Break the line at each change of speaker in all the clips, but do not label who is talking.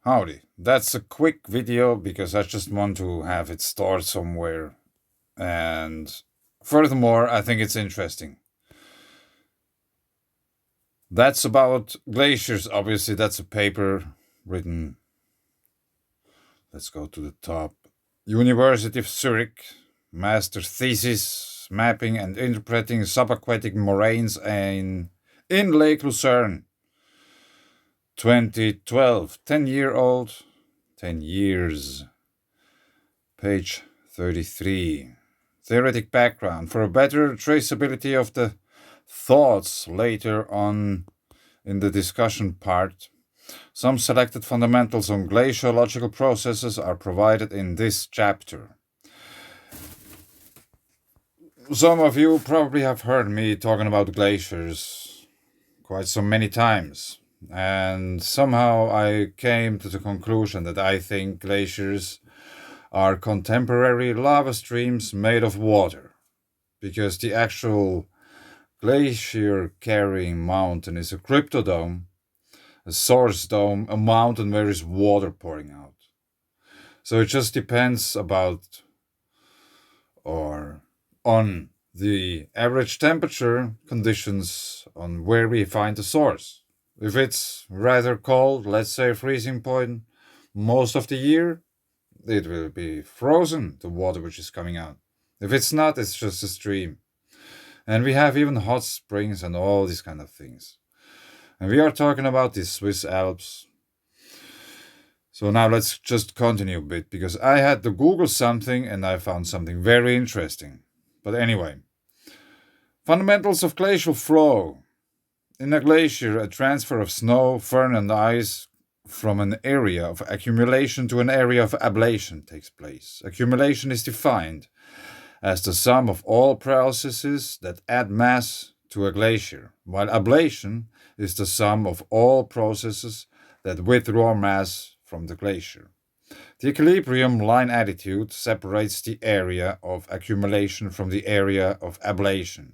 Howdy. That's a quick video because I just want to have it stored somewhere. And furthermore, I think it's interesting. That's about glaciers. Obviously, that's a paper written. Let's go to the top. University of Zurich, master thesis, mapping and interpreting subaquatic moraines in Lake Lucerne. 2012, 10-year-old, 10 years. Page 33. Theoretic background. For a better traceability of the thoughts later on in the discussion part, some selected fundamentals on glaciological processes are provided in this chapter. Some of you probably have heard me talking about glaciers quite so many times. And somehow I came to the conclusion that I think glaciers are contemporary lava streams made of water, because the actual glacier-carrying mountain is a cryptodome, a source dome, a mountain where is water pouring out. So it just depends on the average temperature conditions on where we find the source. If it's rather cold, let's say freezing point, most of the year, it will be frozen, the water which is coming out. If it's not, it's just a stream. And we have even hot springs and all these kind of things. And we are talking about the Swiss Alps. So now let's just continue a bit, because I had to Google something and I found something very interesting. But anyway, fundamentals of glacial flow. In a glacier, a transfer of snow, firn, and ice from an area of accumulation to an area of ablation takes place. Accumulation is defined as the sum of all processes that add mass to a glacier, while ablation is the sum of all processes that withdraw mass from the glacier. The equilibrium line attitude separates the area of accumulation from the area of ablation.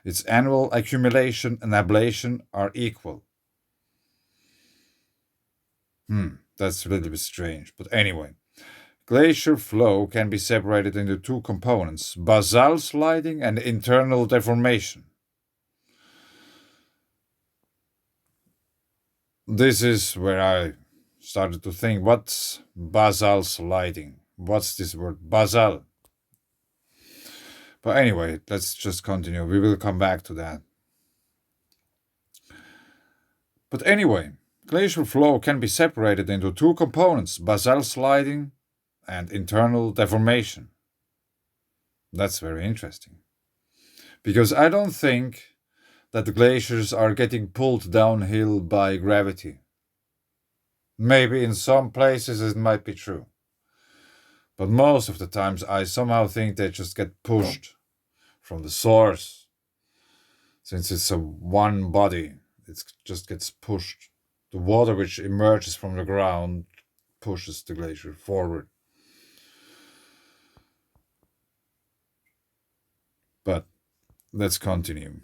Its annual accumulation and ablation are equal. That's a little bit strange, but anyway. Glacier flow can be separated into two components, basal sliding and internal deformation. This is where I started to think, what's basal sliding? What's this word, basal? But anyway, let's just continue. We will come back to that. But anyway, glacial flow can be separated into two components, basal sliding and internal deformation. That's very interesting. Because I don't think that the glaciers are getting pulled downhill by gravity. Maybe in some places it might be true. But most of the times I somehow think they just get pushed from the source. Since it's a one body, it just gets pushed. The water which emerges from the ground pushes the glacier forward. But let's continue.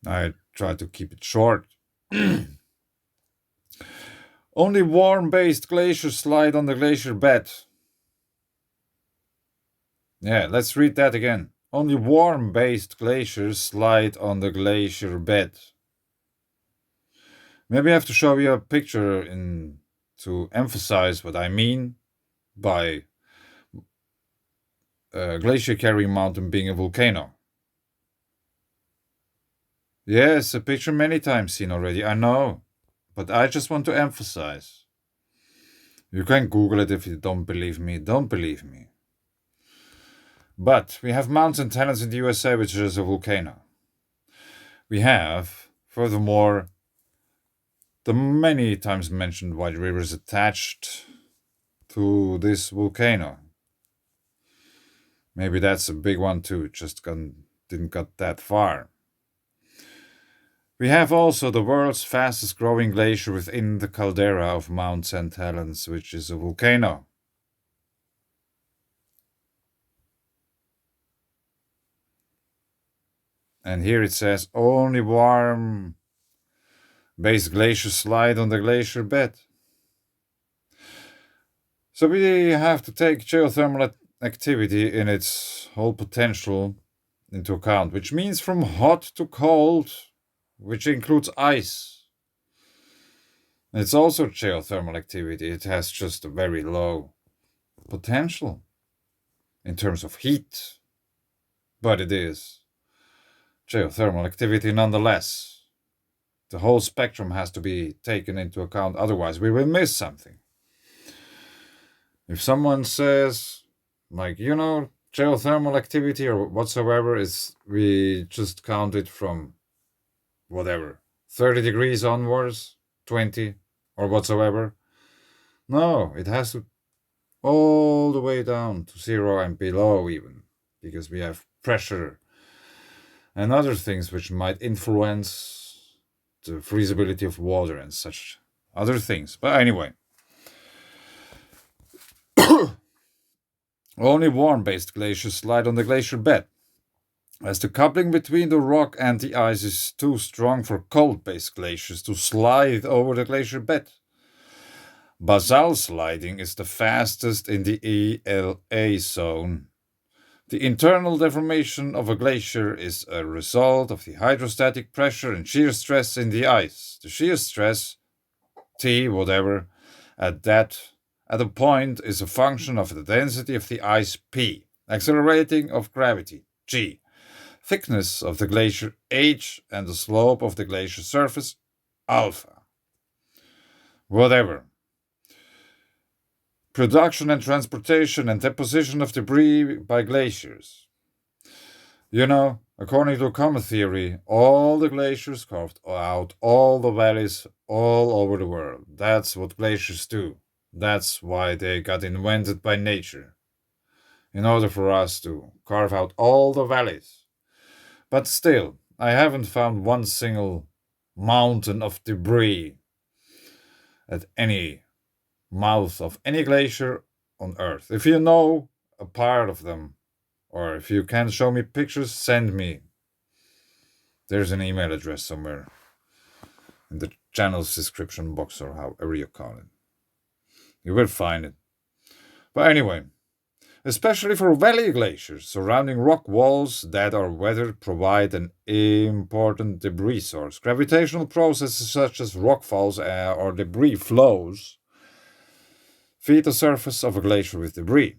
I try to keep it short. Only warm-based glaciers slide on the glacier bed. Yeah, let's read that again. Only warm-based glaciers slide on the glacier bed. Maybe I have to show you a picture to emphasize what I mean by a glacier-carrying mountain being a volcano. Yes, a picture many times seen already, I know. But I just want to emphasize. You can Google it if you don't believe me. Don't believe me. But we have Mount St. Helens in the USA, which is a volcano. We have, furthermore, the many times mentioned White River is attached to this volcano. Maybe that's a big one too, just didn't got that far. We have also the world's fastest growing glacier within the caldera of Mount St. Helens, which is a volcano. And here it says only warm-based glaciers slide on the glacier bed. So we have to take geothermal activity in its whole potential into account, which means from hot to cold, which includes ice. It's also geothermal activity. It has just a very low potential in terms of heat, but it is geothermal activity nonetheless. The whole spectrum has to be taken into account, otherwise, we will miss something. If someone says, like, geothermal activity or whatsoever is we just count it from whatever, 30 degrees onwards, 20 or whatsoever. No, it has to all the way down to zero and below, even, because we have pressure and other things which might influence the freezability of water and such other things. But anyway, only warm based glaciers slide on the glacier bed, as the coupling between the rock and the ice is too strong for cold based glaciers to slide over the glacier bed. Basal sliding is the fastest in the ELA zone. The internal deformation of a glacier is a result of the hydrostatic pressure and shear stress in the ice. The shear stress, T whatever, at a point is a function of the density of the ice, P, accelerating of gravity, G, thickness of the glacier, H, and the slope of the glacier surface, alpha. Whatever. Production and transportation and deposition of debris by glaciers. According to common theory, all the glaciers carved out all the valleys all over the world. That's what glaciers do. That's why they got invented by nature, in order for us to carve out all the valleys. But still, I haven't found one single mountain of debris at any mouth of any glacier on Earth. If you know a part of them, or if you can show me pictures, send me. There's an email address somewhere in the channel's description box, or however you call it. You will find it. But anyway, especially for valley glaciers, surrounding rock walls that are weathered provide an important debris source. Gravitational processes such as rockfalls or debris flows feed the surface of a glacier with debris.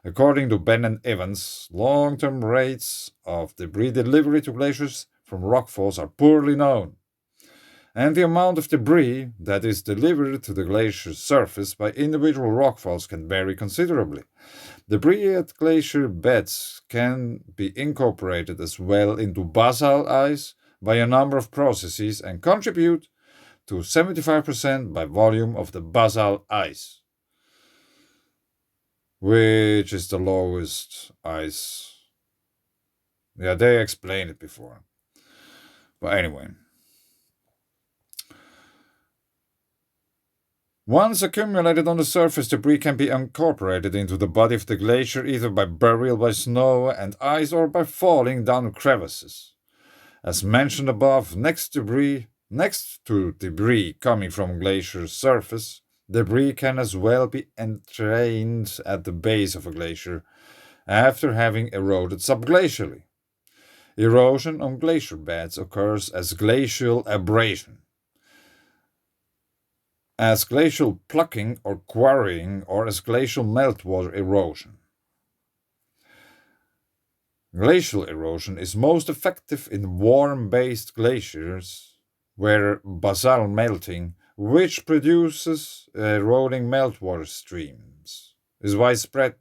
According to Ben and Evans, long-term rates of debris delivery to glaciers from rockfalls are poorly known, and the amount of debris that is delivered to the glacier's surface by individual rockfalls can vary considerably. Debris at glacier beds can be incorporated as well into basalt ice by a number of processes and contribute to 75% by volume of the basalt ice, which is the lowest ice. Yeah, they explained it before. But anyway. Once accumulated on the surface, debris can be incorporated into the body of the glacier either by burial by snow and ice or by falling down crevices. As mentioned above, next to debris coming from glacier's surface, debris can as well be entrained at the base of a glacier after having eroded subglacially. Erosion on glacier beds occurs as glacial abrasion, as glacial plucking or quarrying, or as glacial meltwater erosion. Glacial erosion is most effective in warm-based glaciers, where basalt melting, which produces eroding meltwater streams, is widespread.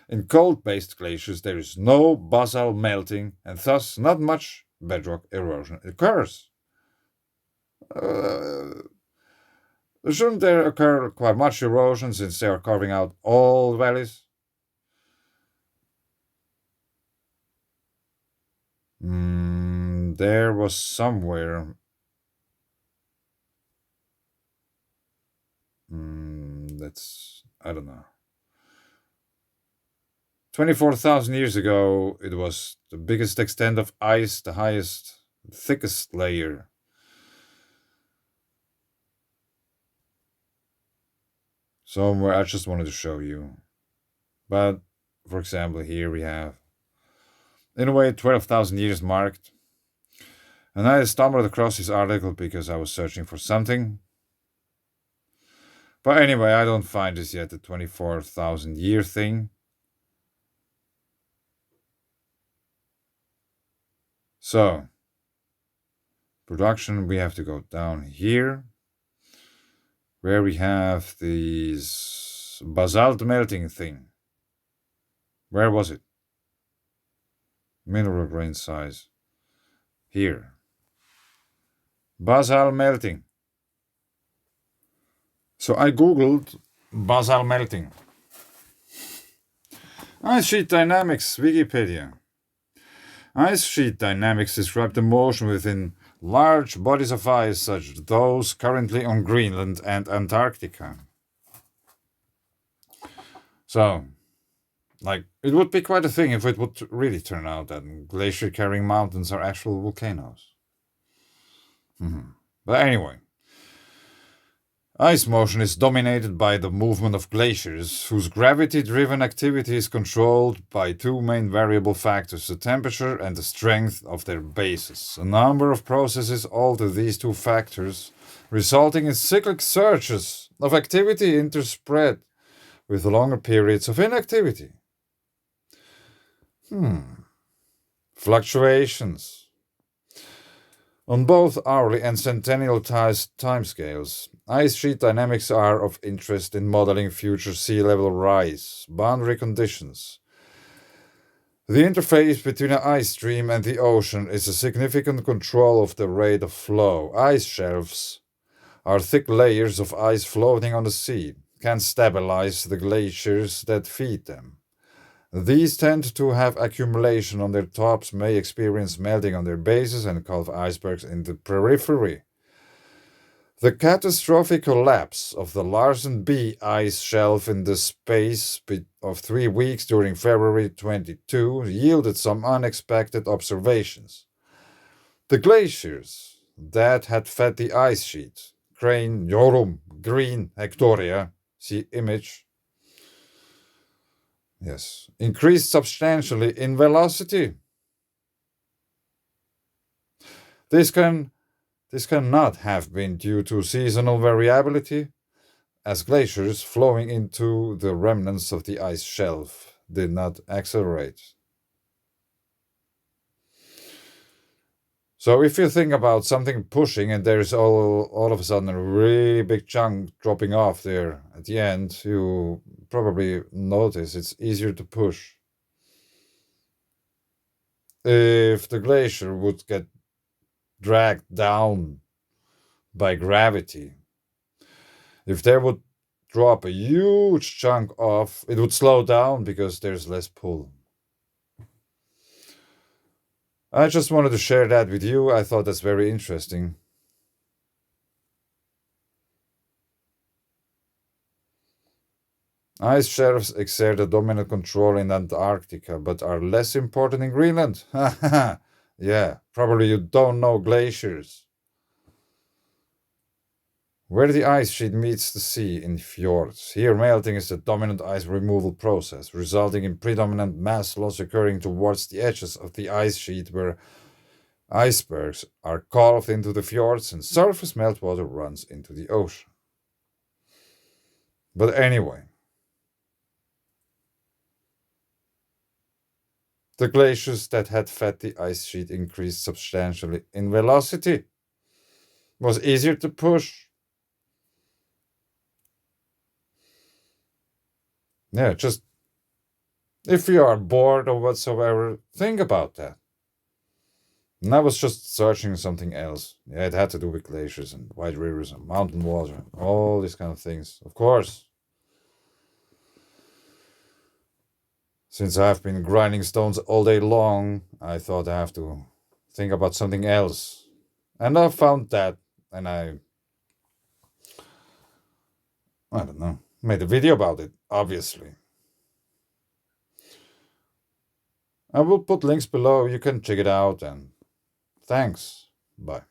In cold-based glaciers, there is no basalt melting, and thus not much bedrock erosion occurs. Shouldn't there occur quite much erosion since they are carving out all valleys? There was somewhere. I don't know. 24,000 years ago, it was the biggest extent of ice, the highest, thickest layer. So I just wanted to show you. But for example, here we have, in a way, 12,000 years marked. And I stumbled across this article because I was searching for something. But anyway, I don't find this yet, the 24,000 year thing. So, production, we have to go down here, where we have this basalt melting thing. Where was it? Mineral grain size. Here. Basalt melting. So I googled basalt melting. Ice sheet dynamics, Wikipedia. Ice sheet dynamics describe the motion within large bodies of ice, such as those currently on Greenland and Antarctica. So, it would be quite a thing if it would really turn out that glacier-carrying mountains are actual volcanoes. But anyway, ice motion is dominated by the movement of glaciers, whose gravity-driven activity is controlled by two main variable factors, the temperature and the strength of their bases. A number of processes alter these two factors, resulting in cyclic surges of activity interspread with longer periods of inactivity. Fluctuations. On both hourly and centennial timescales, ice sheet dynamics are of interest in modeling future sea level rise, boundary conditions. The interface between an ice stream and the ocean is a significant control of the rate of flow. Ice shelves are thick layers of ice floating on the sea, can stabilize the glaciers that feed them. These tend to have accumulation on their tops, may experience melting on their bases, and cause icebergs in the periphery. The catastrophic collapse of the Larsen B ice shelf in the space of 3 weeks during February 22 yielded some unexpected observations. The glaciers that had fed the ice sheet, Crane, Jorum, Green, Hectoria, see image, yes, increased substantially in velocity. This cannot have been due to seasonal variability, as glaciers flowing into the remnants of the ice shelf did not accelerate. So if you think about something pushing and there's all of a sudden a really big chunk dropping off there at the end, you probably notice it's easier to push. If the glacier would get dragged down by gravity, if there would drop a huge chunk off, it would slow down because there's less pull. I just wanted to share that with you. I thought that's very interesting. Ice shelves exert a dominant control in Antarctica, but are less important in Greenland. Yeah, probably you don't know glaciers. Where the ice sheet meets the sea in fjords. Here melting is the dominant ice removal process, resulting in predominant mass loss occurring towards the edges of the ice sheet where icebergs are carved into the fjords and surface meltwater runs into the ocean. But anyway, the glaciers that had fed the ice sheet increased substantially in velocity. It was easier to push. Yeah, just if you are bored or whatsoever, think about that. And I was just searching something else. Yeah, it had to do with glaciers and wide rivers and mountain water and all these kind of things. Of course. Since I've been grinding stones all day long, I thought I have to think about something else. And I found that, and I don't know, made a video about it, obviously. I will put links below, you can check it out, and thanks. Bye.